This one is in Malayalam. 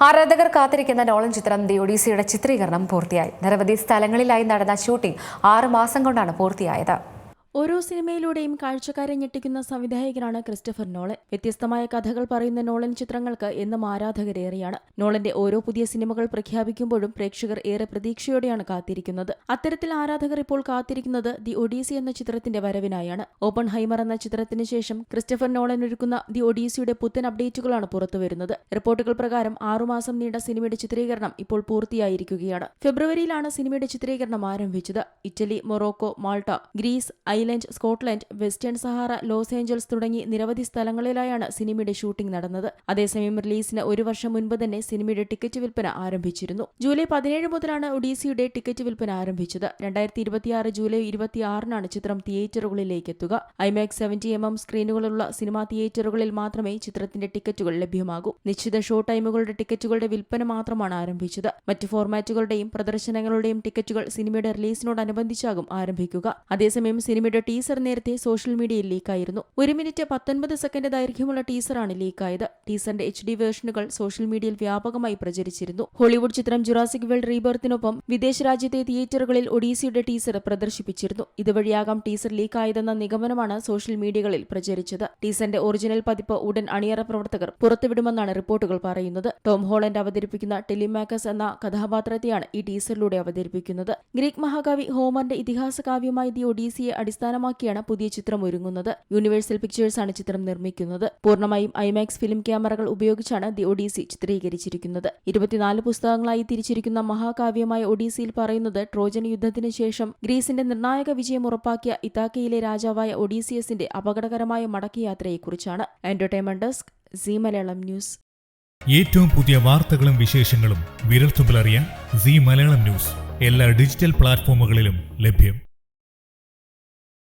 ആരാധകർ കാത്തിരിക്കുന്ന നോളൻ ചിത്രം ദി ഒഡീസിയുടെ ചിത്രീകരണം പൂർത്തിയായി. നിരവധി സ്ഥലങ്ങളിലായി നടന്ന ഷൂട്ടിംഗ് 6 മാസം കൊണ്ടാണ് പൂർത്തിയായത്. ഓരോ സിനിമയിലൂടെയും കാഴ്ചക്കാരെ ഞെട്ടിക്കുന്ന സംവിധായകനാണ് ക്രിസ്റ്റഫർ നോളൻ. വ്യത്യസ്തമായ കഥകൾ പറയുന്ന നോളൻ ചിത്രങ്ങൾക്ക് എന്നും ആരാധകരേറെയാണ്. നോളന്റെ ഓരോ പുതിയ സിനിമകൾ പ്രഖ്യാപിക്കുമ്പോഴും പ്രേക്ഷകർ ഏറെ പ്രതീക്ഷയോടെയാണ് കാത്തിരിക്കുന്നത്. അത്തരത്തിൽ ആരാധകർ ഇപ്പോൾ കാത്തിരിക്കുന്നത് ദി ഒഡീസി എന്ന ചിത്രത്തിന്റെ വരവിനായാണ്. ഓപ്പൺഹൈമർ എന്ന ചിത്രത്തിന് ശേഷം ക്രിസ്റ്റഫർ നോളൻ ഒരുക്കുന്ന ദി ഒഡീസിയുടെ പുത്തൻ അപ്ഡേറ്റുകളാണ് പുറത്തുവരുന്നത്. റിപ്പോർട്ടുകൾ പ്രകാരം 6 മാസം നീണ്ട സിനിമയുടെ ചിത്രീകരണം ഇപ്പോൾ പൂർത്തിയായിരിക്കുകയാണ്. ഫെബ്രുവരിയിലാണ് സിനിമയുടെ ചിത്രീകരണം ആരംഭിച്ചത്. Italy, Morocco, Malta, Greece, island, Scotland, western Sahara, Los Angeles തുടങ്ങി നിരവധി സ്ഥലങ്ങളിലായാണ് സിനിമയുടെ ഷൂട്ടിംഗ് നടന്നത്. അതേസമയം റിലീസിന് 1 വർഷം മുൻപ് തന്നെ സിനിമയുടെ ടിക്കറ്റ് വിൽപ്പന ആരംഭിച്ചിരുന്നു. ജൂലൈ 17 മുതലാണ് ഒഡീസിയുടെ ടിക്കറ്റ് വിൽപ്പന ആരംഭിച്ചത്. 2026 ജൂലൈ 26-നാണ് ചിത്രം തിയേറ്ററുകളിലേക്ക് എത്തുക. IMAX 70mm സ്ക്രീനുകളുള്ള സിനിമാ തിയേറ്ററുകളിൽ മാത്രമേ ചിത്രത്തിന്റെ ടിക്കറ്റുകൾ ലഭ്യമാകൂ. നിശ്ചിത ഷോ ടൈമുകളുടെ ടിക്കറ്റുകളുടെ വിൽപ്പന മാത്രമാണ് ആരംഭിച്ചത്. മറ്റ് ഫോർമാറ്റുകളുടെയും പ്രദർശനങ്ങളുടെയും ടിക്കറ്റുകൾ സിനിമയുടെ റിലീസിനോടനുബന്ധിച്ചാകും ആരംഭിക്കുക. അതേസമയം സിനിമയുടെ ടീസർ നേരത്തെ സോഷ്യൽ മീഡിയയിൽ ലീക്കായിരുന്നു. 1 മിനിറ്റ് 19 സെക്കൻഡ് ദൈർഘ്യമുള്ള ടീസറാണ് ലീക്കായത്. ടീസറിന്റെ HD വേർഷനുകൾ സോഷ്യൽ മീഡിയയിൽ വ്യാപകമായി പ്രചരിച്ചിരുന്നു. ഹോളിവുഡ് ചിത്രം ജുറാസിക് വേൾഡ് റീബർത്തിനൊപ്പം വിദേശ രാജ്യത്തെ തിയേറ്ററുകളിൽ ഒഡീസിയുടെ ടീസർ പ്രദർശിപ്പിച്ചിരുന്നു. ഇതുവഴിയാകാം ടീസർ ലീക്കായതെന്ന നിഗമനമാണ് സോഷ്യൽ മീഡിയകളിൽ പ്രചരിച്ചത്. ടീസറിന്റെ ഒറിജിനൽ പതിപ്പ് ഉടൻ അണിയറ പ്രവർത്തകർ പുറത്തുവിടുമെന്നാണ് റിപ്പോർട്ടുകൾ പറയുന്നത്. ടോം ഹോളണ്ട് അവതരിപ്പിക്കുന്ന ടെലിമാക്കസ് എന്ന കഥാപാത്രത്തെയാണ് ഈ ടീസറിലൂടെ അവതരിപ്പിക്കുന്നത്. ഗ്രീക്ക് മഹാകവി ഹോമറിന്റെ ഇതിഹാസ കാവ്യമായ ദി ഒഡീസിയെ അടിസ്ഥാനമാക്കിയാണ് പുതിയ ചിത്രം ഒരുങ്ങുന്നത്. യൂണിവേഴ്സൽ പിക്ചേഴ്സാണ് ചിത്രം നിർമ്മിക്കുന്നത്. പൂർണ്ണമായും IMAX ഫിലിം ക്യാമറകൾ ഉപയോഗിച്ചാണ് ദി ഒഡീസി ചിത്രീകരിച്ചിരിക്കുന്നത്. 24 പുസ്തകങ്ങളായി തിരിച്ചിരിക്കുന്ന മഹാകാവ്യമായ ഒഡീസിയിൽ പറയുന്നത് ട്രോജൻ യുദ്ധത്തിന് ശേഷം ഗ്രീസിന്റെ നിർണായക വിജയം ഉറപ്പാക്കിയ ഇതാക്കയിലെ രാജാവായ ഒഡീസിയസിന്റെ അപകടകരമായ മടക്കയാത്രയെക്കുറിച്ചാണ്. Entertainment desk, Zee Malayalam news. ഏറ്റവും പുതിയ വാർത്തകളും വിശേഷങ്ങളും വിരൽത്തുമ്പിലറിയാൻ സീ മലയാളം ന്യൂസ് എല്ലാ ഡിജിറ്റൽ പ്ലാറ്റ്ഫോമുകളിലും ലഭ്യം.